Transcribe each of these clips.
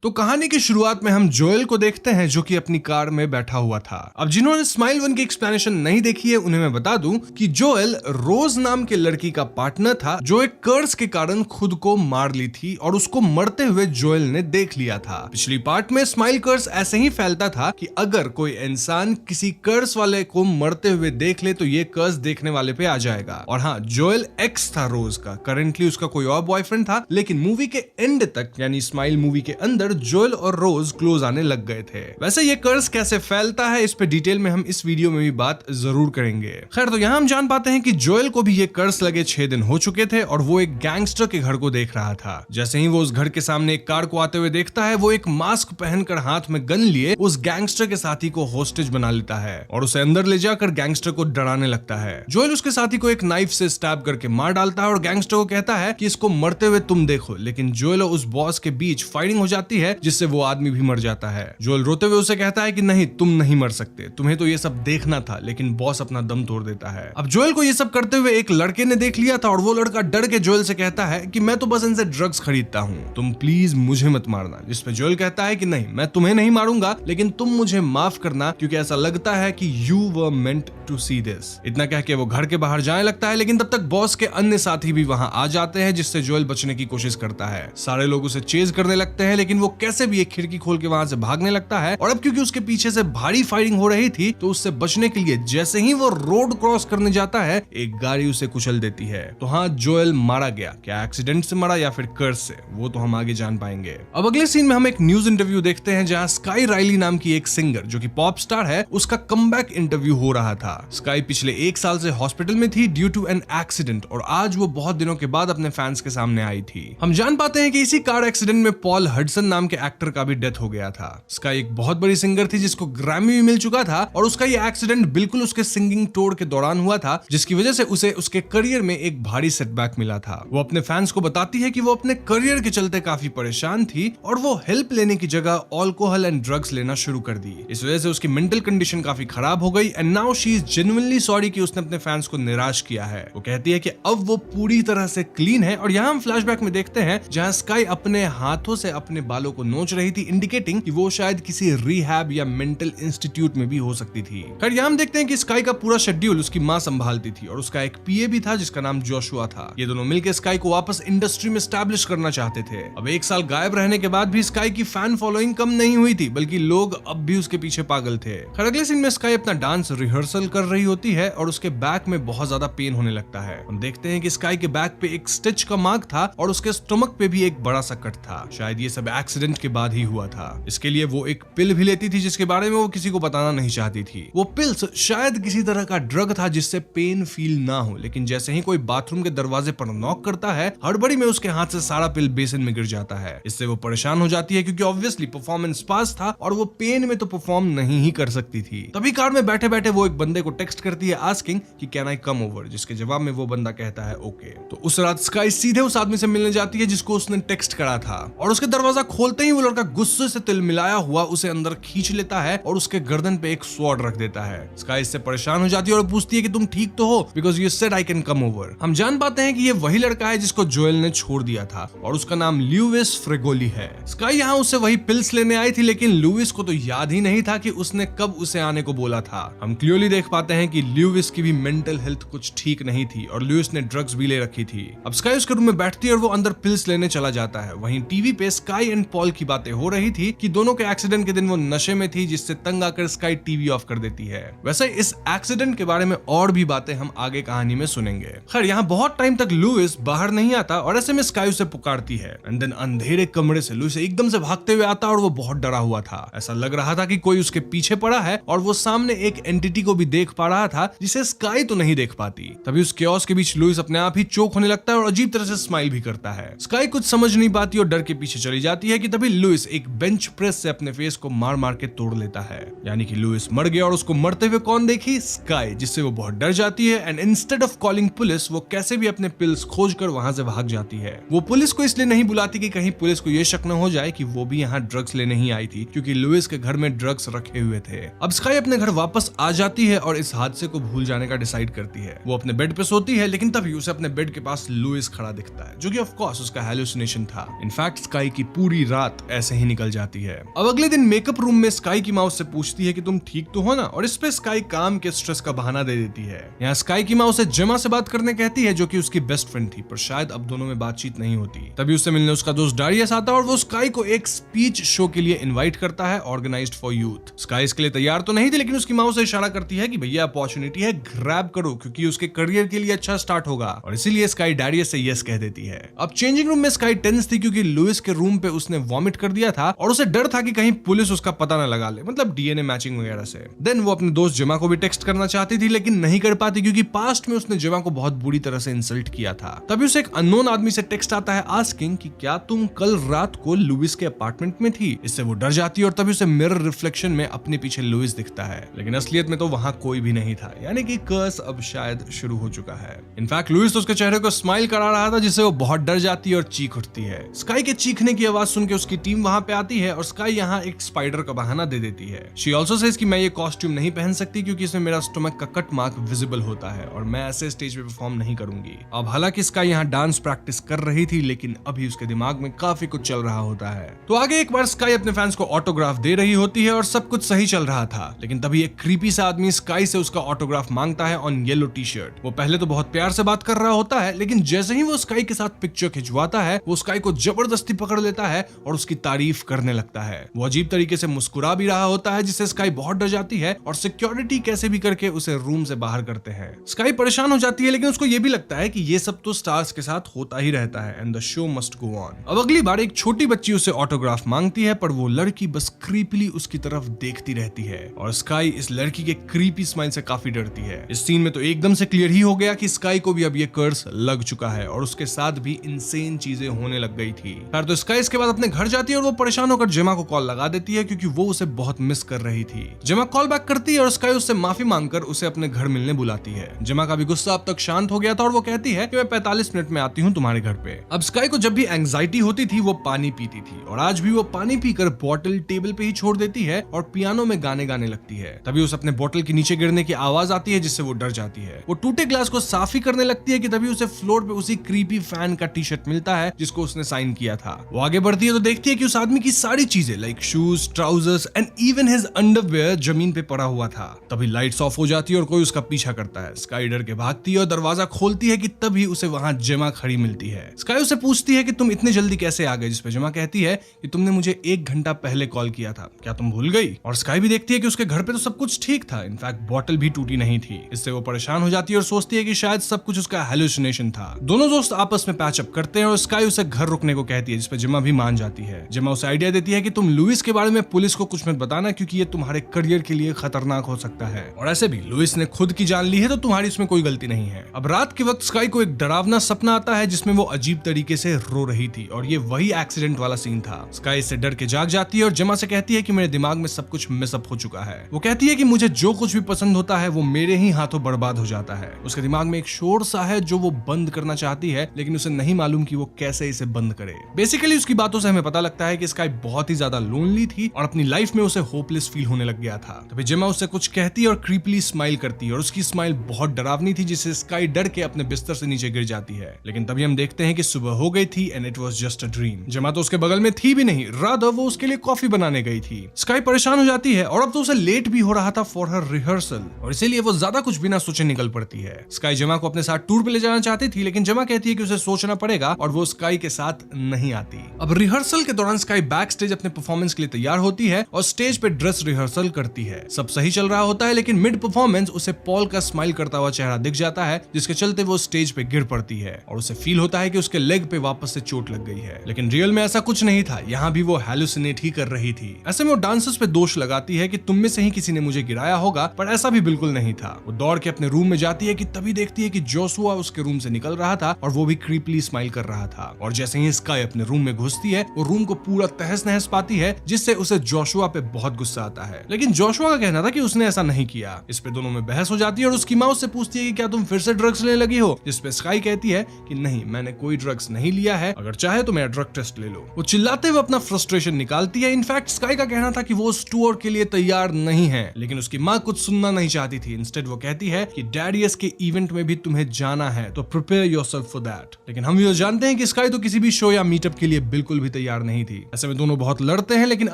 तो कहानी की शुरुआत में हम जोएल को देखते हैं जो कि अपनी कार में बैठा हुआ था। अब जिन्होंने स्माइल 1 की एक्सप्लेनेशन नहीं देखी है उन्हें मैं बता दूं कि जोएल रोज नाम के लड़की का पार्टनर था जो एक कर्ज के कारण खुद को मार ली थी और उसको मरते हुए जोएल ने देख लिया था। पिछली पार्ट में स्माइल कर्ज ऐसे ही फैलता था कि अगर कोई इंसान किसी कर्ज वाले को मरते हुए देख ले तो ये कर्ज देखने वाले पे आ जाएगा। और हाँ, जोएल एक्स था रोज का, करेंटली उसका कोई और बॉयफ्रेंड था, लेकिन मूवी के एंड तक यानी स्माइल मूवी के अंदर जोएल और रोज क्लोज आने लग गए थे। वैसे ये कर्ज कैसे फैलता है इस पे डिटेल में हम इस वीडियो में भी बात जरूर करेंगे। खैर, तो यहाँ हम जान पाते हैं कि जोएल को भी ये कर्ज लगे 6 दिन हो चुके थे और वो एक गैंगस्टर के घर को देख रहा था। जैसे ही वो उस घर के सामने एक कार को आते हुए देखता है, वो एक मास्क पहनकर हाथ में गन लिए उस गैंगस्टर के साथी को होस्टेज बना लेता है और उसे अंदर ले जाकर गैंगस्टर को डराने लगता है। जोएल उसके साथी को एक नाइफ से स्टैब करके मार डालता है और गैंगस्टर को कहता है कि इसको मरते हुए तुम देखो, लेकिन जोएल और उस बॉस के बीच फाइटिंग हो जाती है जिससे वो आदमी भी मर जाता है। जोएल रोते हुए उसे कहता है कि नहीं, तुम नहीं मर सकते, तुम्हें तो ये सब देखना था, लेकिन बॉस अपना दम तोड़ देता है। अब जोएल को ये सब करते हुए एक लड़के ने देख लिया था और वो लड़का डर के जोएल से कहता है कि मैं तो बस इनसे ड्रग्स खरीदता हूँ, तुम प्लीज मुझे मत मारना। जिस पे जोएल कहता है कि नहीं, मैं तुम्हें नहीं मारूंगा, लेकिन तुम मुझे माफ करना क्योंकि ऐसा लगता है कि you were meant to see this. इतना कह के वो घर के बाहर जाने लगता है, लेकिन तब तक बॉस के अन्य साथी भी वहां आ जाते हैं जिससे जोएल बचने की कोशिश करता है। सारे लोग उसे चेज करने लगते हैं, लेकिन वो कैसे भी एक खिड़की खोल के वहां से भागने लगता है और अब क्योंकि उसके पीछे से भारी फायरिंग हो रही थी तो उससे बचने के लिए जैसे ही वो रोड क्रॉस करने जाता है एक गाड़ी उसे कुचल देती है। तो हाँ, जोएल मारा गया। क्या एक्सीडेंट से मरा या फिर कर्ज से, वो तो हम आगे जान पाएंगे। अब अगले सीन में हम एक न्यूज इंटरव्यू देखते हैं जहां स्काई राइली नाम की एक सिंगर जो कि पॉप स्टार है, उसका कमबैक इंटरव्यू हो रहा था। स्काई पिछले 1 साल से हॉस्पिटल में थी ड्यू टू एन एक्सीडेंट और आज वो बहुत दिनों के बाद अपने फैंस के सामने आई थी। हम जान पाते हैं कि इसी कार एक्सीडेंट में पॉल हडसन नाम के एक्टर का भी डेथ हो गया था। स्काई एक बहुत बड़ी सिंगर थी जिसको ग्रैमी भी मिल चुका था और उसका ये एक्सीडेंट बिल्कुल उसके सिंगिंग टूर के दौरान हुआ था, जिसकी वजह से उसे उसके करियर में एक भारी सेटबैक मिला था। वो अपने फैंस को बताती है कि वो अपने करियर के चलते काफी परेशान थी और वो हेल्प लेने की जगह अल्कोहल एंड ड्रग्स लेना शुरू कर दी। इस वजह से उसकी मेंटल कंडीशन काफी खराब हो गई and now she is genuinely sorry कि उसने अपने फैंस को निराश किया है। वो कहती है कि अब वो पूरी तरह से क्लीन है और यहाँ हम फ्लैशबैक में देखते हैं जहाँ स्काई अपने हाथों से अपने बालों को नोच रही थी, इंडिकेटिंग कि वो शायद किसी रिहैब या मेंटल इंस्टीट्यूट में भी हो सकती थी। खैर, यहाँ हम देखते हैं कि स्काई का पूरा शेड्यूल उसकी माँ संभालती थी और उसका एक पीए भी था जिसका नाम जोशुआ था। ये दोनों मिलकर स्काई को वापस इंडस्ट्री में स्टैब्लिश करना चाहते थे। अब 1 साल गायब रहने के बाद भी स्काई की फैन फॉलोइंग कम नहीं हुई थी, बल्कि लोग अब भी उसके पीछे पागल थे। खैर, अगले सीन में स्काई अपना डांस रिहर्सल कर रही होती है और उसके बैक में बहुत ज्यादा पेन होने लगता है। हम देखते हैं कि स्काई के बैक पे एक स्टिच का मार्क था और उसके स्टमक पे भी एक बड़ा सा कट था। शायद ये सब एक्सीडेंट के बाद ही हुआ था। इसके लिए वो एक पिल भी लेती थी जिसके बारे में वो किसी को बताना नहीं चाहती थी। वो पिल्स शायद किसी तरह का ड्रग था जिससे पेन फील ना हो, लेकिन जैसे ही कोई बाथरूम के दरवाजे पर नॉक करता है, हड़बड़ी में उसके हाथ से सारा पिल बेसिन में गिर जाता है। इससे वो परेशान हो जाती है क्योंकि ऑब्वियसली परफॉर्मेंस पास था और वो पेन में तो परफॉर्म नहीं ही कर सकती थी। तभी कार में बैठे बैठे वो एक बंदे को टेक्स्ट करती है आस्किंग कि कैन आई कम ओवर, जिसके जवाब में वो बंदा कहता है ओके। तो उस रात स्काई सीधे उस आदमी से मिलने जाती है जिसको उसने टेक्स्ट करा था और उसके दरवाजा खोलते ही वो लड़का गुस्से से तिलमिलाया हुआ उसे अंदर खींच लेता है और उसके गर्दन पे एक स्वॉर्ड रख देता है। स्काई इससे परेशान हो जाती है और पूछती है कि तुम ठीक तो हो, because you said I can come over. हम जान पाते हैं कि ये वही लड़का है जिसको जोएल ने छोड़ दिया था और उसका नाम लुइस फ्रेगोली है। स्काई यहाँ उससे वही पिल्स लेने आई थी, लेकिन लुइस को तो याद ही नहीं था कि उसने कब उसे आने को बोला था। हम क्लियरली देख पाते हैं कि लुइस की भी मेंटल हेल्थ कुछ ठीक नहीं थी और लुइस ने ड्रग्स भी ले रखी थी। अब स्काई उसके रूम में बैठती है और वो अंदर पिल्स लेने चला जाता है। वहीं टीवी पे स्काई एंड पॉल की बातें हो रही थी कि दोनों के एक्सीडेंट के दिन वो नशे में थी, जिससे तंग आकर स्काई टीवी ऑफ कर देती है। वैसे इस एक्सीडेंट के बारे में और भी बातें हम आगे कहानी में सुनेंगे। खैर, यहाँ बहुत टाइम तक लुइस बाहर नहीं आता और ऐसे में स्काई उसे पुकारती है एंड देन अंधेरे कमरे से लुइस एकदम से भागते हुए आता और वो बहुत डरा हुआ था। ऐसा लग रहा था कि कोई उसके पीछे पड़ा है और वो सामने एक एंटिटी को भी देख पा रहा था जिसे स्काई तो नहीं देख पाती। तभी उस केओस के बीच लुइस अपने आप ही चोक होने लगता है और अजीब तरह से स्माइल भी करता है। स्काई कुछ समझ नहीं पाती और डर के पीछे चली जाती है कि तभी लुइस एक बेंच प्रेस से अपने फेस को मार मार के तोड़ लेता है। यानी कि लुइस मर गया और उसको मरते हुए कौन देखी? स्काई, जिससे वो बहुत डर जाती है and instead of calling police वो कैसे भी अपने पिल्स खोजकर वहां से भाग जाती है। वो पुलिस को इसलिए नहीं बुलाती कि कहीं पुलिस को ये शक न हो जाए कि वो भी यहाँ ड्रग्स लेने ही आई थी, क्योंकि लुइस के घर में ड्रग्स रखे हुए थे। अब स्काई अपने घर वापस आ जाती है और इस हादसे को भूल जाने का डिसाइड करती है। वो अपने बेड पे सोती है, लेकिन तभी उसे अपने बेड के पास लुइस खड़ा दिखता है, जो कि ऑफ कोर्स उसका हेलुसिनेशन था। इनफैक्ट स्काई की पूरी रात ऐसे ही निकल जाती है। अब अगले दिन मेकअप रूम में स्काई की माँ उससे पूछती है कि तुम ठीक तो हो ना, और इस पे स्काई काम के स्ट्रेस का बहाना दे देती है। यहाँ स्काई की माँ उसे जेमा से बात करने कहती है, जो कि उसकी बेस्ट फ्रेंड थी, पर शायद अब दोनों में बातचीत नहीं होती। तभी उससे मिलने उसका दोस्त डारियस आता है और वो स्काई को एक स्पीच शो के लिए इनवाइट करता है, ऑर्गेनाइज्ड फॉर यूथ। स्काई इसके लिए तैयार तो नहीं थी, लेकिन उसकी माँ उसे इशारा करती है कि भैया अपॉर्चुनिटी है, ग्रैब करो, क्योंकि उसके करियर के लिए अच्छा स्टार्ट होगा, और इसीलिए स्काई डारियस से यस कह देती है। अब चेंजिंग रूम में स्काई टेंस थी, क्योंकि लुइस के रूम पे उसने वॉमिट कर दिया था और उसे डर था कि कहीं पुलिस उसका पता न लगा ले, मतलब डीएनए मैचिंग वगैरह से। देन वो अपने दोस्त जेमा को भी टेक्स्ट करना चाहती थी, लेकिन नहीं कर पाती, क्योंकि पास्ट में उसने जेमा को बहुत बुरी तरह से इंसल्ट किया था। तभी उसे एक अननोन आदमी से टेक्स्ट आता है आस्किंग कि क्या तुम कल रात को लुइस के अपार्टमेंट में थी। इससे वो डर जाती है और तभी उसे मिरर रिफ्लेक्शन में अपने पीछे लुइस दिखता है, लेकिन असलियत में तो वहां कोई भी नहीं था, यानी कि कर्स अब शायद शुरू हो चुका है। इनफैक्ट लुइस तो उसके चेहरे को स्माइल करा रहा था, जिससे वो बहुत डर जाती है और चीख उठती है। स्काई के चीखने की आवाज सुन के उसकी टीम वहां पे आती है और स्काई यहाँ एक स्पाइडर का बहाना दे देती है। शी ऑल्सो सेज कि मैं ये कॉस्ट्यूम नहीं पहन सकती, क्योंकि इसमें मेरा स्टमक का कट मार्क विजिबल होता है और मैं ऐसे स्टेज पे परफॉर्म नहीं करूंगी। अब हालांकि स्काई यहाँ डांस प्रैक्टिस कर रही थी, लेकिन अभी उसके दिमाग में काफी कुछ चल रहा होता है। तो आगे एक बार स्काई अपने फैंस को ऑटोग्राफ दे रही होती है और सब कुछ सही चल रहा था, लेकिन तभी एक क्रीपी सा आदमी स्काई से उसका ऑटोग्राफ मांगता है ऑन येलो टी शर्ट। वो पहले तो बहुत प्यार से बात कर रहा होता है, लेकिन जैसे ही वो स्काई के साथ पिक्चर खिंचवाता है, वो स्काई को जबरदस्ती पकड़ लेता है और उसकी तारीफ करने लगता है। वो अजीब तरीके से मुस्कुरा भी रहा होता है, जिससे स्काई बहुत डर जाती है और सिक्योरिटी कैसे भी करके उसे रूम से बाहर करते हैं। स्काई परेशान हो जाती है, लेकिन उसको ये भी लगता है कि ये सब तो स्टार्स के साथ होता ही रहता है and the show must go on. अब अगली बार एक छोटी बच्ची उसे ऑटोग्राफ मांगती है, पर वो लड़की बस क्रीपली उसकी तरफ देखती रहती है और स्काई इस लड़की के क्रीपी स्माइल से काफी डरती है। इस सीन में तो एकदम से क्लियर ही हो गया कि स्काई को भी अब ये कर्स लग चुका है और उसके साथ भी इनसेन चीजें होने लग गई थी। फिर तो स्काई इसके बाद अपने घर जाती है और वो परेशान होकर जेमा को कॉल लगा देती है, क्योंकि वो उसे बहुत मिस कर रही थी। जेमा कॉल बैक करती है और स्काई उससे माफी मांगकर उसे अपने घर मिलने बुलाती है। जेमा का भी गुस्सा अब तक शांत हो गया था और वो कहती है कि मैं 45 मिनट में आती हूँ तुम्हारे घर पे। अब स्काई को जब भी एंग्जाइटी होती थी वो पानी पीती थी, और आज भी वो पानी पीकर बोतल टेबल पे ही छोड़ देती है और पियानो में गाने गाने लगती है। तभी उसे अपने बोतल के नीचे गिरने की आवाज आती है, जिससे वो डर जाती है। वो टूटे ग्लास को साफ ही करने लगती है कि तभी उसे फ्लोर पे उसी क्रीपी फैन का टी शर्ट मिलता है जिसको उसने साइन किया था। वो आगे बढ़ती है तो देखती है कि उस आदमी की सारी चीजें like shoes, trousers and even his underwear जमीन पे पड़ा हुआ था। तभी लाइट्स ऑफ हो जाती है और कोई उसका पीछा करता है। स्काई डर के भागती है और दरवाजा खोलती है कि तभी उसे वहां जेमा खड़ी मिलती है। स्काई उसे पूछती है कि तुम इतने जल्दी कैसे आ गए, जिसपे जेमा कहती है कि तुमने मुझे 1 घंटा पहले कॉल किया था, क्या तुम भूल गई? और स्काई भी देखती है कि उसके घर पे तो सब कुछ ठीक था, इनफैक्ट बोतल भी टूटी नहीं थी। इससे वो परेशान हो जाती है और सोचती है कि शायद सब कुछ उसका हेलुसिनेशन था। दोनों दोस्त आपस में पैचअप करते हैं और स्काई उसे घर रुकने को कहती है, जिसपे जेमा भी मान जाती है। जेमा उसे आइडिया देती है कि तुम लुइस के बारे में पुलिस को कुछ मत बताना, क्योंकि ये तुम्हारे करियर के लिए खतरनाक हो सकता है, और ऐसे भी लुइस ने खुद की जान ली है तो तुम्हारी इसमें कोई गलती नहीं है। अब रात के वक्त स्काई को एक डरावना सपना आता है, जिसमें वो अजीब तरीके से रो रही थी, और ये वही एक्सीडेंट वाला सीन था। स्काई इससे डर के जाग जाती है और जेमा से कहती है कि मेरे दिमाग में सब कुछ मिसअप हो चुका है। वो कहती है कि मुझे जो कुछ भी पसंद होता है वो मेरे ही हाथों बर्बाद हो जाता है। उसके दिमाग में एक शोर सा है जो वो बंद करना चाहती है, लेकिन उसे नहीं मालूम कि वो कैसे इसे बंद करे। बेसिकली उसकी बातों से हमें पता लगता है कि स्काई बहुत ही ज्यादा लोनली थी और अपनी लाइफ में उसे होपलेस फील होने लग गया था। तभी जेमा उससे कुछ कहती है और क्रीपली स्माइल करती है, और उसकी स्माइल बहुत डरावनी थी, जिससे स्काई डर के अपने बिस्तर से नीचे गिर जाती है। लेकिन तभी हम देखते हैं कि सुबह हो गई थी and it was just a dream. जेमा तो उसके बगल में थी भी नहीं, रादर वो उसके लिए कॉफी बनाने गई थी। स्काई परेशान हो जाती है और अब तो उसे लेट भी हो रहा था फॉर हर रिहर्सल, और इसीलिए वो ज्यादा कुछ बिना सोचे निकल पड़ती है। स्काई जेमा को अपने साथ टूर पे ले जाना चाहती थी, लेकिन जेमा कहती है कि उसे सोचना पड़ेगा और वो स्काई के साथ नहीं आती। अब रिहर्सल के दौरान स्काई बैक स्टेज अपने परफॉर्मेंस के लिए तैयार होती है और स्टेज पे ड्रेस रिहर्सल करती है। सब सही चल रहा होता है, लेकिन मिड परफॉर्मेंस उसे पॉल का स्माइल करता हुआ चेहरा दिख जाता है, जिसके चलते वो स्टेज पे गिर पड़ती है और उसे फील होता है कि उसके लेग पे वापस से चोट लग गई है। लेकिन रियल में ऐसा कुछ नहीं था, यहाँ भी वो हैलुसिनेट ही कर रही थी। ऐसे में वो डांसर्स पे दोष लगाती है कि तुम में से ही किसी ने मुझे गिराया होगा, पर ऐसा भी बिल्कुल नहीं था। वो दौड़ के अपने रूम में जाती है कि तभी देखती है कि जोशुआ उसके रूम से निकल रहा था और वो भी क्रीपली स्माइल कर रहा था। और जैसे ही स्काई अपने रूम में घुसती है, वो रूम को पूरा तहस नहस पाती है, जिससे उसे जोशुआ पे बहुत गुस्सा आता है। लेकिन जोशुआ का कहना था कि उसने ऐसा नहीं किया। इस पे दोनों में बहस हो जाती है और उसकी माँ उससे पूछती है कि क्या तुम फिर से ड्रग्स लेने लगी हो, जिसपे स्काई कहती है कि नहीं, मैंने कोई ड्रग्स नहीं लिया है, अगर चाहे तो मेरा ड्रग टेस्ट ले लो। वो चिल्लाते हुए अपना फ्रस्ट्रेशन निकालती है। इनफैक्ट स्काई का कहना था कि वो उस टूर के लिए तैयार नहीं है, लेकिन उसकी माँ कुछ सुनना नहीं चाहती थी। इंस्टेड वो कहती है कि डैरियस के इवेंट में भी तुम्हें जाना है, तो प्रिपेयर योरसेल्फ फॉर दैट। लेकिन हम ये जानते हैं कि स्काई तो किसी भी शो या मीटअप के लिए बिल्कुल भी तैयार नहीं थी। ऐसे में दोनों बहुत लड़ते हैं, लेकिन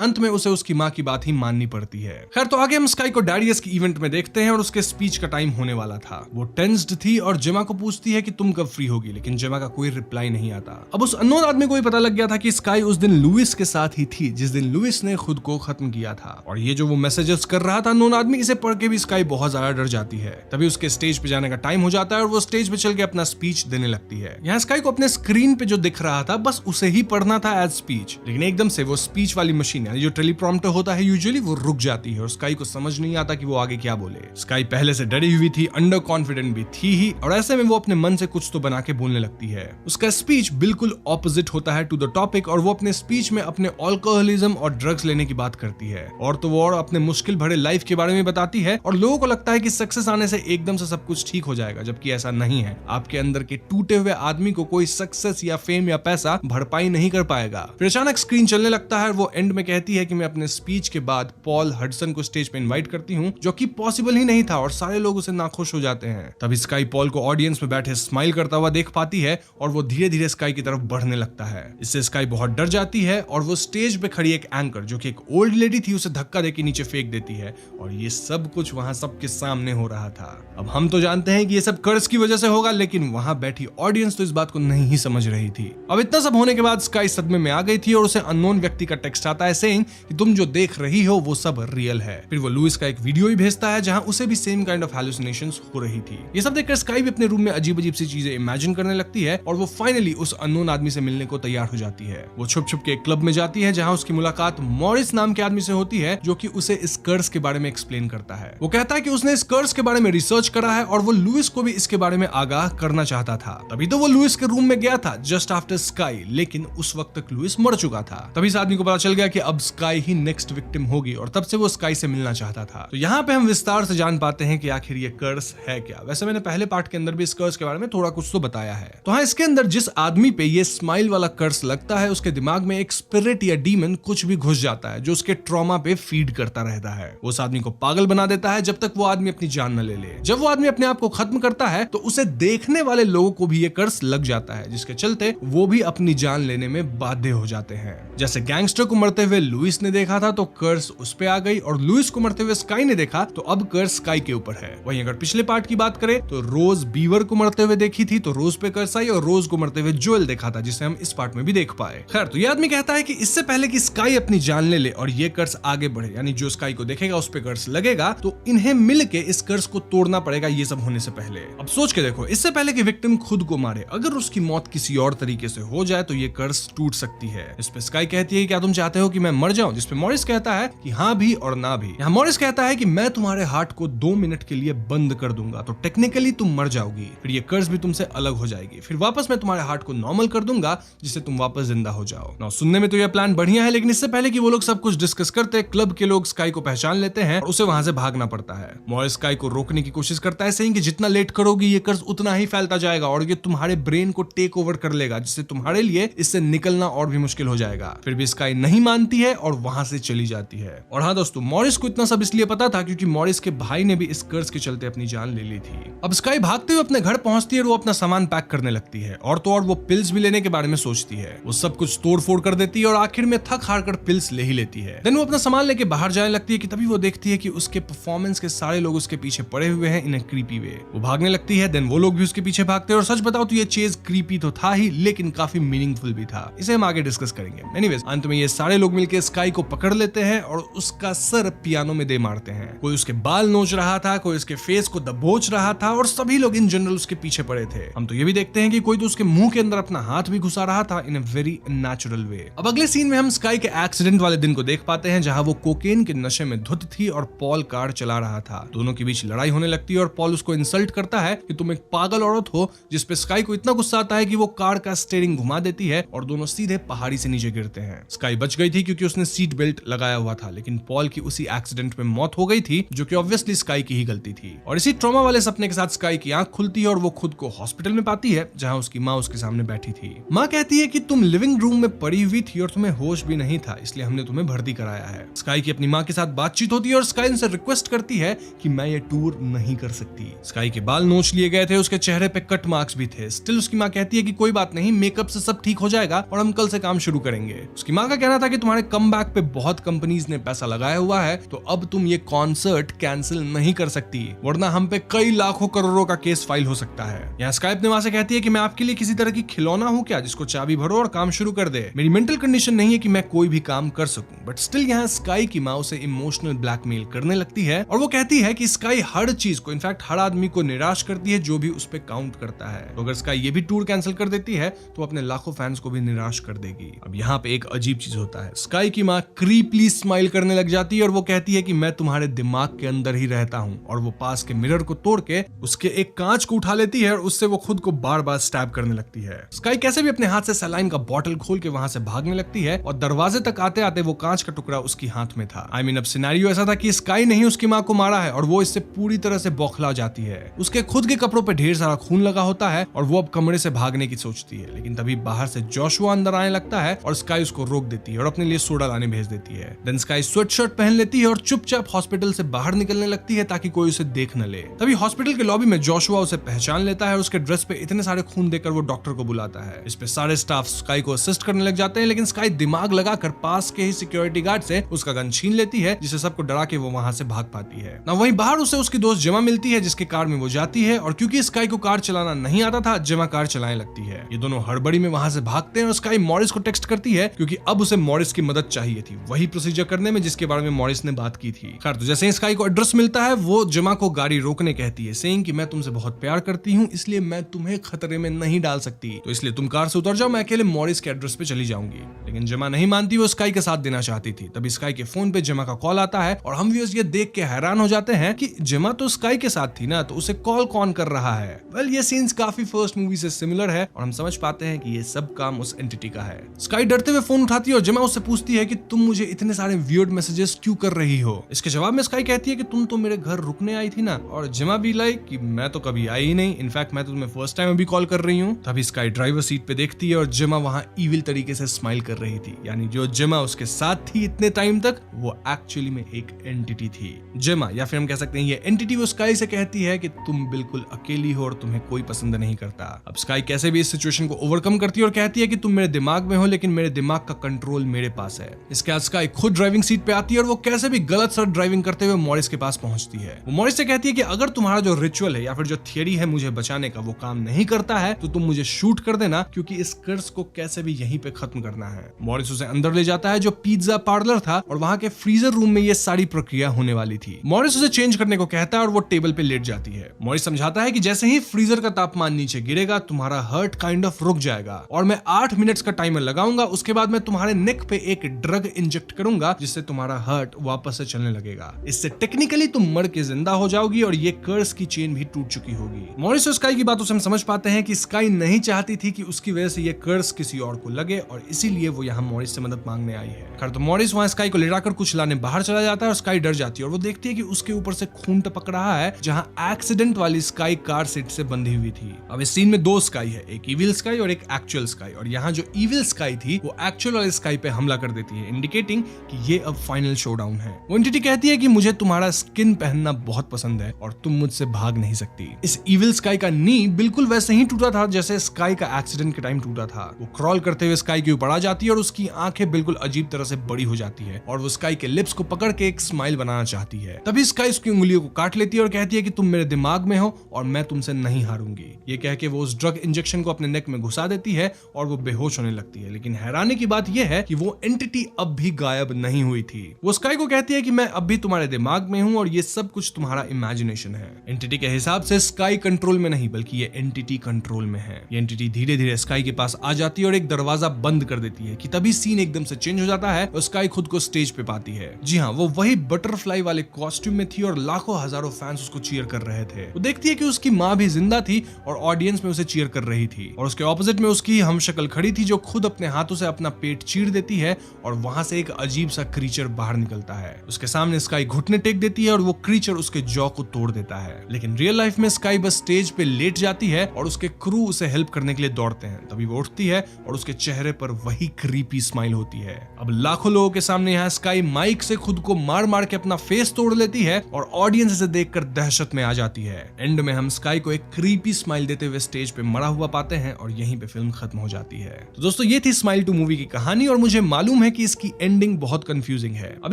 अंत में उसे उसकी माँ की बात ही माननी पड़ती है। खैर, तो आगे हम स्काई को डैरियस की इवेंट में देखते हैं और उसके स्पीच का टाइम होने वाला था। वो टेंस्ड थी और जेमा को पूछती है कि तुम कब फ्री होगी, लेकिन जेमा का कोई रिप्लाई नहीं आता। अब उस अननोन आदमी को भी पता लग गया था कि स्काई उस दिन लुइस के साथ ही थी जिस दिन लुइस ने खुद को खत्म किया था। और ये जो वो मैसेजेस कर रहा था अननोन आदमी, इसे पढ़ के भी स्काई बहुत ज्यादा डर जाती है। तभी उसके स्टेज पे जाने का टाइम हो जाता है और वो स्टेज पे चल के अपना स्पीच देने लगती है। यहाँ स्काई को अपने स्क्रीन पे जो दिख रहा था बस उसे ही पढ़ना था एज स्पीच, लेकिन एकदम से वो स्पीच वाली मशीन यानी जो टेलीप्रॉम्प्टर होता है यूजुअली, वो रुक जाती है और स्काई को समझ नहीं आता कि वो आगे क्या बोले। स्काई पहले से डरी हुई थी, अंडर कॉन्फिडेंट भी थी ही, और ऐसे में वो अपने मन से कुछ तो बना के बोलने लगती है। उसका स्पीच बिल्कुल ऑपोजिट होता है टू द टॉपिक और वो अपने स्पीच में अपने अल्कोहलिज्म और ड्रग्स लेने की बात करती है। और तो वो और अपने मुश्किल भरे लाइफ के बारे में बताती है और लोगों को लगता है कि सक्सेस आने से एकदम से सब कुछ ठीक हो जाएगा, जबकि ऐसा नहीं है। आपके अंदर के टूटे हुए आदमी को कोई सक्सेस या फेम या पैसा भरपाई नहीं कर पाएगा। फिर अचानक स्क्रीन चलने लगता है और वो एंड में कहती है कि मैं अपने स्पीच के बाद पॉल हडसन को स्टेज पे इनवाइट करती हूँ, जो कि पॉसिबल ही नहीं था और सारे लोग उसे नाखुश हो जाते हैं। तभी स्काई पॉल को ऑडियंस में बैठे स्माइल करता हुआ देख पाती है और वो धीरे धीरे स्काई की तरफ बढ़ने लगता है। इससे स्काई बहुत डर जाती है और वो स्टेज पे खड़ी एक एंकर जो कि एक ओल्ड लेडी थी उसे धक्का देके नीचे फेंक देती है और ये सब कुछ वहां सबके सामने हो रहा था। अब हम तो जानते हैं कि ये सब कर्ज की वजह से होगा, लेकिन वहां बैठी ऑडियंस तो इस बात को नहीं ही समझ रही थी। अब इतना सब होने के बाद स्काई सदमे में आ गई थी और उसे अननोन व्यक्ति का टेक्स्ट आता है सेइंग कि तुम जो देख रही हो वो सब रियल है। फिर वो लुइस का एक वीडियो ही भेजता है जहां उसे भी सेम काइंड ऑफ हैलुसिनेशंस हो रही थी। ये सब देखकर स्काई भी अपने रूम में अजीब अजीब सी चीजें इमेजिन करने लगती है और वो फाइनली उस अननोन आदमी से मिलने को तैयार हो जाती है। वो छुप छुप के एक क्लब में जाती है जहां उसकी मुलाकात मॉरिस नाम के आदमी से होती है जो कि उसे इस कर्ज के बारे में एक्सप्लेन करता है। वो कहता है कि उसने इस कर्ज के बारे में रिसर्च करा है और वो लुइस को भी इसके बारे में आगाह करना चाहता था। तभी तो वो लुइस के रूम में गया था जस्ट आफ्टर स्काई, लेकिन उस वक्त तक लुइस मर चुका था। तभी इस आदमी को पता चल गया कि अब स्काई ही नेक्स्ट विक्टिम होगी और तब से वो स्काई से मिलना चाहता था। तो यहाँ पे हम विस्तार से जान पाते हैं कि आखिर ये कर्ज है क्या। वैसे मैंने पहले पार्ट के अंदर भी इस कर्ज के बारे में थोड़ा कुछ तो बताया है। तो हाँ, इसके अंदर जिस आदमी पे ये स्माइल वाला कर्ज लगता है उसके दिमाग में एक स्पिरिट या डीमन कुछ भी घुस जाता है जो उसके ट्रॉमा पे फीड करता रहता है। उस आदमी को पागल बना देता है जब तक वो आदमी अपनी जान न ले ले। जब वो आदमी अपने आप को खत्म करता है तो उसे देखने वाले लोगों को भी ये कर्ज लग जाता है, जिसके चलते वो भी अपनी जान लेने में बाध्य हो जाते हैं। जैसे गैंगस्टर को मरते हुए लुइस ने देखा था तो कर्ज उस पे आ गई और लुइस को मरते हुए स्काई ने देखा तो अब कर्ज स्काई के ऊपर है। वहीं अगर पिछले पार्ट की बात करें तो रोज बीवर को मरते हुए देखी थी तो रोज पे कर्ज आई और रोज को मरते हुए जोएल देखा था, जिसे हम इस पार्ट में भी देख पाए। खैर, तो ये आदमी कहता है कि इससे पहले कि स्काई अपनी जान ले ले और ये कर्ज आगे बढ़े, यानी जो स्काई को देखेगा उस पे कर्ज लगेगा, तो इन्हें मिलके इस कर्ज को तोड़ना पड़ेगा ये सब होने से पहले। अब सोच के देखो, इससे पहले कि विक्टिम खुद को मारे, अगर उसकी मौत किसी और तरीके से हो जाए तो ये कर्ज टूट सकती है। इस पे स्काई कहती है क्या तुम चाहते हो कि मैं मर जाऊं, जिसपे मॉरिस कहता है कि हाँ भी और ना भी। यहाँ मॉरिस कहता है कि मैं तुम्हारे हार्ट को 2 मिनट के लिए बंद कर दूंगा तो टेक्निकली तुम मर जाओगी, फिर ये कर्ज भी तुमसे अलग हो जाएगी, फिर वापस मैं तुम्हारे हार्ट को नॉर्मल कर दूंगा जिससे तुम वापस जिंदा हो जाओ। ना सुनने में तो यह प्लान बढ़िया है, लेकिन इससे पहले कि वो लोग सब कुछ डिस्कस करते, क्लब के लोग स्काई को पहचान लेते हैं और उसे वहां से भागना पड़ता है। मॉरिस स्काई को रोकने की कोशिश करता है, सेइंग कि जितना लेट करोगी ये कर्ज उतना ही फैलता जाएगा और ये तुम्हारे ब्रेन को टेक ओवर कर लेगा, जिससे तुम्हारे लिए इससे निकलना और भी मुश्किल हो जाएगा। फिर भी स्काई नहीं मानती है और वहां से चली जाती है। और हाँ दोस्तों, मॉरिस को इतना सब इसलिए पता था क्योंकि मॉरिस के भाई ने भी इस कर्ज के चलते अपनी जान ले ली थी। अब स्काई भागते हुए अपने घर पहुंचती है और वो अपना सामान पैक करने लगती है और तो और वो पिल्स भी लेने के बारे में सोचती है। वो सब कुछ तोड़ फोड़ कर देती है और आखिर में थक हार कर पिल्स ले ही लेती है। देन वो अपना सामान लेके बाहर जाने लगती है कि तभी वो देखती है कि उसके परफॉर्मेंस के सारे लोग उसके पीछे पड़े हुए हैं इन अ क्रीपी वे। वो भागने लगती है, देन वो लोग भी उसके पीछे भागते हैं और सच बताओ तो ये चेज क्रीपी तो था ही लेकिन काफी मीनिंगफुल भी था। इसे हम आगे डिस्कस करेंगे। एनीवेज, अंत में ये सारे लोग मिलकर स्काई को पकड़ लेते हैं और उसका सर पियानो में दे मारते हैं। कोई उसके बाल नोच रहा था, कोई उसके फेस को दबोच रहा था और सभी लोग इन जनरल उसके पीछे पड़े थे। हम तो ये भी देखते हैं कि कोई तो उसके मुंह के अंदर अपना हाथ भी घुसा रहा था इन अ वेरी नेचुरल वे। अब अगले सीन में हम स्काई के एक्सीडेंट वाले दिन को देख पाते हैं जहां वो कोकेन के नशे में धुत थी और पॉल कार चला रहा था। दोनों के बीच लड़ाई होने लगती है और पॉल उसको इंसल्ट करता है कि तुम एक पागल औरत हो, जिसपे स्काई को इतना गुस्सा आता है कि वो कार का स्टीयरिंग घुमा देती है और दोनों सीधे पहाड़ी से नीचे गिरते हैं। स्काई बच गई थी क्योंकि उसने सीट बेल्ट लगाया हुआ था, लेकिन पॉल की उसी एक्सीडेंट में मौत हो गई थी जो कि ऑब्वियसली स्काई की ही गलती थी। और इसी ट्रॉमा वाले सपने के साथ स्काई की आंख खुलती है और वो खुद को हॉस्पिटल में पाती है जहां उसकी माँ उसके सामने बैठी थी। माँ कहती है कि तुम लिविंग रूम में पड़ी हुई थी और तुम्हें होश भी नहीं था, इसलिए हमने तुम्हें भर्ती कराया है। स्काई की अपनी माँ के साथ बातचीत होती है और स्काई उनसे रिक्वेस्ट करती है कि मैं ये टूर नहीं कर सकती। स्काई के बाल नोच लिए गए थे, उसके चेहरे पे कट मार्क्स भी थे। स्टिल उसकी माँ कहती है कि कोई बात नहीं, मेकअप से सब ठीक हो जाएगा और हम कल से काम शुरू करेंगे। उसकी माँ का कहना था कि तुम्हारे कमबैक पे बहुत कंपनीज ने पैसा लगाया हुआ है, तो अब तुम ये कॉन्सर्ट कैंसिल नहीं कर सकती, वरना हम पे कई लाखों करोड़ों का केस फाइल हो सकता है। यहाँ स्काई अपने माँ से कहती है कि मैं आपके लिए किसी तरह की खिलौना हूँ क्या, जिसको चाबी भरो और काम शुरू कर दे। मेरी मेंटल कंडीशन नहीं है कि मैं कोई भी काम कर सकूं। बट स्टिल यहाँ स्काई की माँ उसे इमोशनल ब्लैकमेल करने लगती है और वो कहती है कि स्काई हर चीज को, इनफैक्ट हर आदमी को निराश करती है जो भी उस पे काउंट करता है। तो अगर स्काई ये भी टूर कैंसिल कर देती है तो अपने लाखों फैंस को भी निराश कर देगी। अब यहाँ पे एक अजीब चीज होता है, स्काई की माँ क्रीपली स्माइल करने लग जाती है और वो कहती है कि मैं तुम्हारे दिमाग के अंदर ही रहता हूँ, और वो पास के मिरर को तोड़ के उसके एक कांच को उठा लेती है और उससे वो खुद को बार बार स्टैब करने लगती है। स्काई कैसे भी अपने हाथ से सलाइन का बॉटल खोल के वहां से भागने लगती है और दरवाजे तक आते आते वो कांच का टुकड़ा उसकी हाथ में था। अब सिनेरियो ऐसा था कि स्काई ने ही उसकी माँ को मारा है और वो इससे पूरी तरह से बौखला जाती है। उसके खुद के कपड़ों पे ढेर सारा खून लगा होता है और वो अब कमरे से भागने की सोचती है, लेकिन तभी बाहर से जोशुआ अंदर आने लगता है और स्काई उसको रोक देती है और अपने लिए सोडा लाने भेज देती है। देन स्काई स्वेटशर्ट पहन लेती है और चुपचाप हॉस्पिटल से बाहर निकलने लगती है ताकि कोई उसे देख न ले। तभी हॉस्पिटल के लॉबी में जोशुआ उसे पहचान लेता है और उसके ड्रेस पे इतने सारे खून देकर वो डॉक्टर को बुलाता है। इस पे सारे स्टाफ स्काई को असिस्ट करने लग जाते हैं, लेकिन स्काई दिमाग लगाकर पास के ही सिक्योरिटी गार्ड से उसका गन छीन लेती है, जिसे सबको डरा के वो वहां से भाग पाती है। ना वहीं बाहर उसे उसकी दोस्त जेमा मिलती है जिसके कार में वो जाती है, और क्योंकि स्काई को कार चलाना नहीं आता था, जेमा कार चलाने लगती है। ये दोनों हड़बड़ी में वहां से भागते हैं और स्काई मॉरिस को टेक्स्ट करती है क्योंकि अब उसे मॉरिस की मदद चाहिए थी वही प्रोसीजर करने में जिसके बारे में मॉरिस ने बात की थी। खैर, तो जैसे ही स्काई को एड्रेस मिलता है वो जेमा को गाड़ी रोकने कहती है, सेइंग कि मैं तुमसे बहुत प्यार करती हूँ, इसलिए मैं तुम्हें खतरे में नहीं डाल सकती, तो इसलिए तुम कार से उतर जाओ, मैं अकेले मॉरिस के एड्रेस पे चली जाऊंगी। लेकिन जेमा नहीं मानती, वो स्काई के साथ देना चाहती थी। तभी स्काई के फोन पे जेमा का कॉल आता है और हम व्यूअर्स ये देख के हैरान हो जाते हैं कि जेमा तो स्काई के साथ थी ना, तो उसे कॉल कौन कर रहा है। वेल, ये सीन्स काफी फर्स्ट मूवी से सिमिलर है और हम समझ पाते हैं कि ये सब काम उस एंटिटी का है। स्काई डरते हुए फोन उठाती है और जेमा उससे पूछती है कि तुम मुझे इतने सारे वियर्ड मैसेजेस क्यों कर रही हो। इसके जवाब में स्काई कहती है कि तुम तो मेरे घर रुकने आई थी ना, और जेमा भी लाइक कि मैं तो कभी आई ही नहीं, इनफैक्ट मैं तो तुम्हें फर्स्ट टाइम अभी कॉल कर रही हूँ। तभी स्काई ड्राइवर सीट पे देखती है और जेमा वहां इविल तरीके से स्माइल कर रही थी, यानी जो जेमा उसके साथ थी इतने टाइम तक, वो एक्चुअली में एक एंटिटी थी। जेमा, या फिर हम कह सकते हैं ये एंटिटी, वो स्काई से कहती है कि तुम बिल्कुल अकेली हो और तुम्हें कोई पसंद नहीं करता। अब स्काई कैसे भी इस सिचुएशन को ओवरकम करती है और कहती है कि तुम मेरे दिमाग में हो, लेकिन मेरे दिमाग का कंट्रोल मेरे पास है। इसके बाद स्काई खुद ड्राइविंग सीट पे आती है और वो कैसे भी गलत सर ड्राइविंग करते हुए मॉरिस के पास पहुंचती है। वो मॉरिस से कहती है कि अगर तुम्हारा जो रिचुअल है या फिर जो थियरी है मुझे बचाने का वो काम नहीं करता है, तो तुम मुझे शूट कर देना, क्योंकि इस कर्स को कैसे भी यहीं पे खत्म करना है। मॉरिस उसे अंदर ले जाता है जो पिज्जा पार्लर था और वहां के फ्रीजर रूम में ये सारी प्रक्रिया होने वाली थी। मॉरिस उसे चेंज करने को कहता है और वो टेबल पे लेट जाती है। मॉरिस समझाता है कि जैसे ही फ्रीजर का तापमान नीचे गिरेगा तुम्हारा हर्ट काइंड ऑफ रुक जाएगा और मैं 8 मिनट्स का टाइमर लगाऊंगा, उसके बाद मैं तुम्हारे नेक पे एक ड्रग इंजेक्ट करूंगा जिससे तुम्हारा हर्ट वापस से चलने लगेगा। इससे टेक्निकली तुम मर के जिंदा हो जाओगी और ये कर्स की चेन भी टूट चुकी होगी। मॉरिस और स्काई की बातों से हम समझ पाते हैं कि स्काई नहीं चाहती थी कि उसकी वजह से ये कर्स किसी और को लगे और इसीलिए वो यहाँ मॉरिस से मदद मांगने आई है। खैर, तो मॉरिस वहाँ स्काई को ले जाकर कुछ लाने बाहर चला जाता है और स्काई डर जाती है और वो देखती है कि उसके ऊपर से खून टपक रहा है जहाँ एक्सीडेंट वाली स्काई कार सीट से बंधी हुई थी। अब इस सीन में 2 स्काई है, एक इविल स्काई और एक एक्चुअल स्काई, और यहाँ जो इविल स्काई थी वो एक्चुअल वाली स्काई पे हमला कर देती है, इंडिकेटिंग कि ये अब फाइनल शोडाउन है। वो एंटिटी कहती है कि मुझे तुम्हारा स्किन पहनना बहुत पसंद है और तुम मुझसे भाग नहीं सकती। इस इविल स्काई का नी बिल्कुल वैसे ही टूटा था जैसे स्काई का एक्सीडेंट के टाइम टूटा था। वो क्रॉल करते हुए स्काई के ऊपर आ जाती है और उसकी आंखें बिल्कुल अजीब तरह से बड़ी हो जाती है और वो स्काई के लिप्स को पकड़ के एक स्माइल बनाना चाहती है। तभी स्काई उसकी उंगलियों को काट लेती है और कहती है कि तुम मेरे दिमाग में हो और मैं तुमसे नहीं हारूंगी। ये कह के वो उस ड्रग इंजेक्शन को अपने नेक में घुसा देती है और वो बेहोश होने लगती है। लेकिन हैरानी की बात यह है कि वो एंटिटी अब भी गायब नहीं हुई थी। वो स्काई को कहती है कि मैं अब भी तुम्हारे दिमाग में हूं और ये सब कुछ तुम्हारा इमेजिनेशन है। एंटिटी के हिसाब से स्काई कंट्रोल में नहीं बल्कि ये एंटिटी कंट्रोल में है। ये एंटिटी धीरे धीरे स्काई के पास आ जाती है और एक दरवाजा बंद कर देती है कि तभी सीन एकदम से चेंज हो जाता है और स्काई खुद को स्टेज पे पाती है। जी हाँ, वो वही बटरफ्लाई वाले कॉस्ट्यूम में थी और लाखों हजारों फैंस उसको चीयर कर रहे थे। वो देखती है कि उसकी माँ भी जिंदा थी और ऑडियंस में उसे चीयर कर रही थी और उसके ऑपोजिट में उसकी हमशक्ल खड़ी थी जो खुद अपने हाथों से अपना पेट चीर देती है और वहां से एक अजीब सा क्रीचर बाहर निकलता है। उसके सामने स्काई घुटने टेक देती है और वो क्रीचर उसके जॉ को तोड़ देता है। लेकिन रियल लाइफ में स्काई बस स्टेज पे लेट जाती है और उसके क्रू उसे हेल्प करने के लिए दौड़ते हैं। तभी वो उठती है और उसके चेहरे पर वही क्रीपी स्माइल होती है। अब लाखों लोगों के सामने यहाँ स्काई माइक से खुद को मार मार के अपना फेस तोड़ लेती है और ऑडियंस इसे देखकर दहशत में आ जाती है। एंड में हम स्काई को एक क्रीपी स्माइल देते हुए स्टेज पे मरा हुआ पाते हैं और यहीं पे फिल्म खत्म हो जाती है। तो दोस्तों दोस्तों ये थी स्माइल 2 मूवी की कहानी और मुझे मालूम है कि इसकी एंडिंग बहुत कंफ्यूजिंग है। अब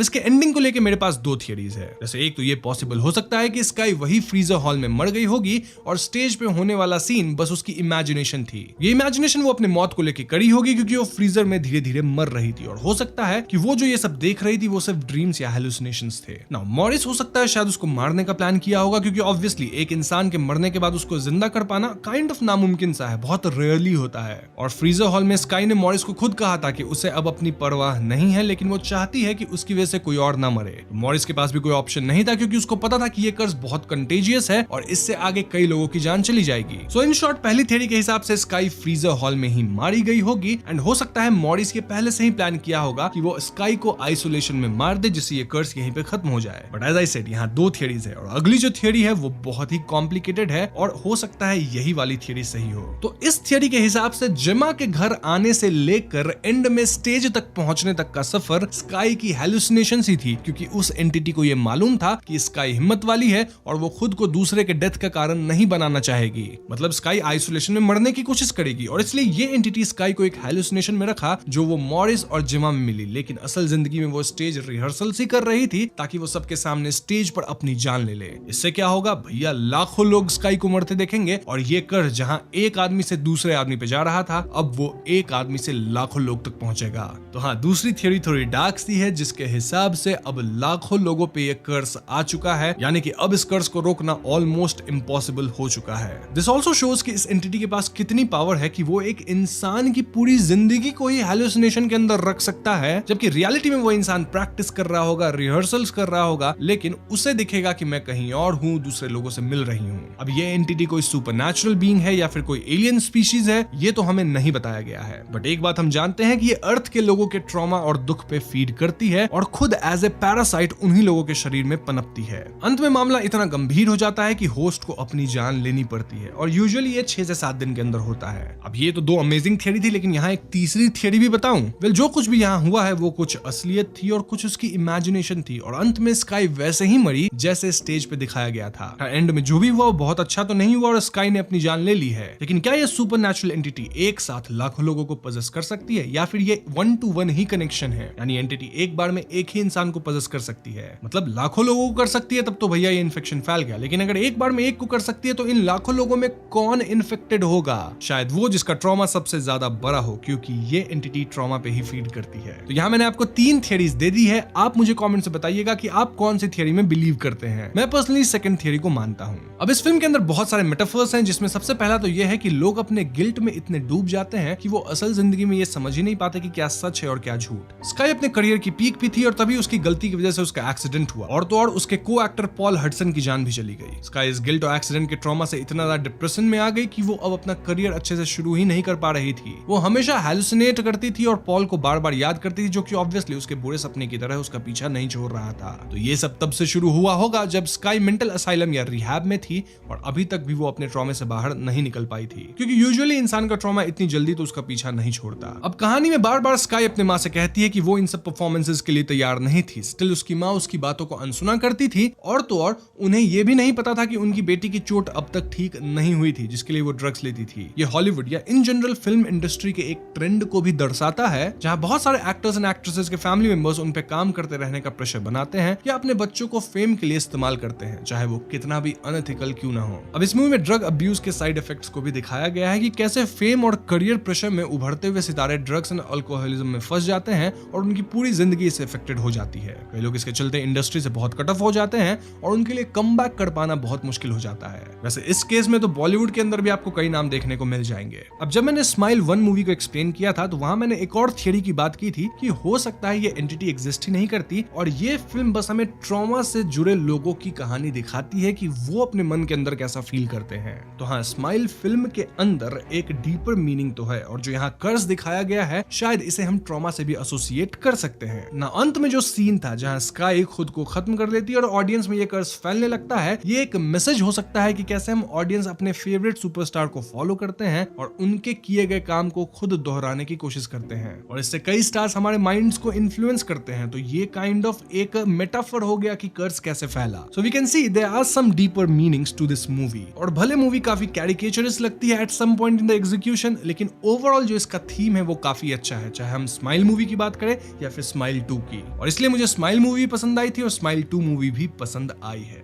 इसके एंडिंग को लेकर मेरे पास दो थियरीज है। जैसे एक तो ये पॉसिबल हो सकता है कि स्काई वही फ्रीजर हॉल में मर गई होगी और स्टेज पे होने वाला सीन बस उसकी इमेजिनेशन थी। ये इमेजिनेशन वो अपने मौत को लेकर करी होगी क्योंकि वो फ्रीजर में धीरे धीरे मर रही थी और हो सकता है कि वो जो ये सब देख रही थी वो सिर्फ ड्रीम्स या हेलुसिनेशंस थे। नाउ मॉरिस हो सकता है शायद उसको मारने का प्लान किया होगा क्योंकि ऑब्वियसली एक इंसान के मरने के बाद उसको जिंदा कर पाना काइंड ऑफ नामुमकिन सा है, बहुत रेयरली होता है। और फ्रीजर हॉल में स्काई ने मॉरिस को खुद कहा था कि उसे अब अपनी परवाह नहीं है, लेकिन वो चाहती है कि उसकी वजह से कोई और ना मरे। मॉरिस के पास भी कोई ऑप्शन नहीं था क्योंकि उसको पता था कि ये कर्ज बहुत कंटेजियस है और इससे आगे कई लोगों की जान चली जाएगी। सो इन शॉर्ट पहली थ्योरी के हिसाब से स्काई फ्रीजर हॉल में ही मारी गई होगी एंड हो सकता है मॉरिस ये पहले से ही प्लान किया होगा कि वो स्काई को आइसोलेशन में मार दे जिससे ये कर्ज यहीं पे खत्म हो जाए। बट एज आई सेड यहाँ दो थियरीज है और अगली जो थियरी है वो बहुत ही कॉम्प्लिकेटेड है और हो सकता है यही वाली थियरी सही हो। तो इस थियरी के हिसाब से जेमा के घर आने से लेकर एंड में स्टेज तक पहुंचने तक का सफर स्काई की हेलुसिनेशन ही थी क्योंकि उस एंटिटी को यह मालूम था कि स्काई हिम्मत वाली है और वो खुद को दूसरे के डेथ का कारण नहीं बनाना चाहेगी। मतलब स्काई आइसोलेशन में मरने की कोशिश करेगी और इसलिए ये एंटिटी स्काई को एक हेलुसिनेशन में रखा जो वो मॉरिस और जेमा में मिली, लेकिन असल जिंदगी में वो स्टेज रिहर्सल सी कर रही थी ताकि वो सबके सामने स्टेज पर अपनी जान ले ले। इससे क्या होगा भैया, लाखों लोग स्काई को मरते देखेंगे और ये कर जहां एक आदमी से दूसरे आदमी पे जा रहा था अब वो एक आदमी से लाखों लोग तक पहुंचेगा। तो हाँ, दूसरी थ्योरी थोड़ी डार्क सी है जिसके हिसाब से अब लाखों लोगों पे ये कर्ज आ चुका है, यानी कि अब इस कर्ज को रोकना ऑलमोस्ट इम्पॉसिबल हो चुका है। दिस ऑल्सो शोज कि इस एंटिटी के पास कितनी पावर है कि वो एक इंसान की पूरी जिंदगी को ही हेलुसिनेशन के अंदर रख सकता है, जबकि रियलिटी में वो इंसान प्रैक्टिस कर रहा होगा, रिहर्सल्स कर रहा होगा, लेकिन उसे दिखेगा कि मैं कहीं और हूँ, दूसरे लोगों से मिल रही हूँ। अब ये एंटिटी कोई सुपरनैचुरल बीइंग है या फिर कोई एलियन स्पीशीज है ये तो हमें नहीं बताया गया है, बट एक बात हम जानते हैं कि ये अर्थ के लोगों के ट्रॉमा और दुख पे फीड करती है और खुद एज ए पैरासाइट उन्हीं लोगों के शरीर में पनपती है। अंत में मामला इतना गंभीर हो जाता है कि होस्ट को अपनी जान लेनी पड़ती है और यूजुअली ये 6 से 7 दिन के अंदर होता है। अब ये तो दो अमेजिंग थियरी थी, लेकिन यहाँ एक तीसरी थियरी भी बताऊं। वेल, जो कुछ भी यहाँ हुआ है वो कुछ असलियत थी और कुछ उसकी इमेजिनेशन थी और अंत में स्काई वैसे ही मरी जैसे स्टेज पे दिखाया गया था। एंड में जो भी हुआ वो बहुत अच्छा तो नहीं हुआ और स्काई ने अपनी जान ले ली है, लेकिन क्या ये सुपरनैचुरल एंटिटी एक साथ लाखों लोगों को पजेस कर सकती है या फिर ये 1 to 1 ही कनेक्शन है, यानी एंटिटी एक बार में एक ही इंसान को पजेस कर सकती है। मतलब लाखों लोगों को कर सकती है तब तो भैया ये इन्फेक्शन फैल गया, लेकिन अगर एक बार में एक को कर सकती है तो इन लाखों लोगों में कौन इन्फेक्टेड होगा? शायद वो जिसका ट्रॉमा सबसे ज्यादा बड़ा हो, क्योंकि ये एंटिटी ट्रॉमा पे ही फीड करती है। तो यहाँ मैंने आपको 3 थियरीज दे दी है, आप मुझे कमेंट से बताइएगा कि आप कौन सी थियरी में बिलीव करते हैं। मैं पर्सनली सेकंड थियरी को मानता हूँ। अब इस फिल्म के अंदर बहुत सारे मेटाफर्स हैं, जिसमें सबसे पहला तो यह है कि लोग अपने गिल्ट में इतने डूब जाते हैं कि वो असल जिंदगी में ये समझ ही नहीं पाते कि क्या सच है और क्या झूठ। स्काई अपने करियर की पीक पे थी और तभी उसकी गलती की वजह से उसका एक्सीडेंट हुआ और तो और उसके को एक्टर पॉल हडसन की जान भी चली गई। स्काई इस गिल्ट और एक्सीडेंट के ट्रॉमा से इतना ज्यादा डिप्रेशन में आ गई कि वो अब अपना करियर अच्छे से शुरू ही नहीं कर पा रही थी। वो हमेशा हेलुसिनेट करती थी और पॉल को बार बार याद करती थी, जो कि ऑब्वियसली उसके बुरे सपने की तरह उसका पीछा नहीं छोड़ रहा था। तो ये सब तब से शुरू हुआ होगा जब स्काई मेंटल असाइलम या रिहैब में थी और अभी तक भी वो अपने ट्रॉमे से बाहर नहीं निकल पाई थी, क्योंकि यूजुअली इंसान का ट्रॉमा इतनी जल्दी तो उसका पीछा नहीं छोड़ता। अब कहानी में बार बार स्काई अपने माँ से कहती है कि वो इन सब परफॉर्मेंसेस के लिए तैयार नहीं थी, स्टिल उसकी माँ उसकी बातों को अनसुना करती थी और तो और उन्हें यह भी नहीं पता था कि उनकी बेटी की चोट अब तक ठीक नहीं हुई थी जिसके लिए वो ड्रग्स लेती थी। ये हॉलीवुड या इन जनरल फिल्म इंडस्ट्री के एक ट्रेंड को भी दर्शाता है, जहां बहुत सारे एक्टर्स एंड एक्ट्रेसेस के फैमिली मेंबर्स उन पे काम करते रहने का प्रेशर बनाते हैं या अपने बच्चों को फेम के लिए इस्तेमाल करते हैं, चाहे वो कितना भी अनएथिकल क्यों ना हो। अब इस मूवी में ड्रग अब्यूज के साइड इफेक्ट्स को भी दिखाया गया है कि कैसे फेम और करियर प्रेशर में उभरते हुए सितारे ड्रग्स एंड अल्कोहलिज्म में फंस जाते हैं और उनकी पूरी जिंदगी इससे इफेक्टेड हो जाती है। कई लोग इसके चलते इंडस्ट्री से बहुत कट ऑफ हो जाते हैं और उनके लिए कम बैक कर पाना बहुत मुश्किल हो जाता है। वैसे इस केस में तो बॉलीवुड के अंदर भी आपको कई नाम देखने को मिल जाएंगे। अब जब मैंने स्माइल 1 मूवी को एक्सप्लेन किया था तो वहां मैंने एक और थियरी की बात की थी कि हो सकता है ये एंटिटी एग्जिस्ट ही नहीं करती और ये फिल्म बस हमें ट्रॉमा से जुड़े लोगों की कहानी दिखाती है कि वो अपने मन के अंदर कैसा फील करते हैं। तो हाँ, स्माइल फिल्म के अंदर एक डीपर मीनिंग तो है और जो यहाँ कर्ज दिखाया गया है शायद इसे हम ट्रॉमा से भी एसोसिएट कर सकते हैं ना। अंत में जो सीन था जहाँ स्काई खुद को खत्म कर देती है और ऑडियंस में ये कर्ज फैलने लगता है, ये एक मैसेज हो सकता है कि कैसे हम ऑडियंस अपने फेवरेट सुपरस्टार को फॉलो करते हैं और उनके किए गए काम को खुद दोहराने की कोशिश करते हैं और इससे कई स्टार्स हमारे माइंड्स को इन्फ्लुएंस करते हैं। तो ये काइंड ऑफ एक मेटाफर हो गया कि कर्ज कैसे फैला। So we can see there are some deeper meanings to this movie और भले मूवी काफी कैरिकेचरस लगती है at some point in the execution, लेकिन ओवरऑल जो इसका थीम है वो काफी अच्छा है, चाहे हम स्माइल मूवी की बात करें या फिर स्माइल 2 की। और इसलिए मुझे स्माइल मूवी पसंद आई थी और स्माइल 2 मूवी भी पसंद आई है।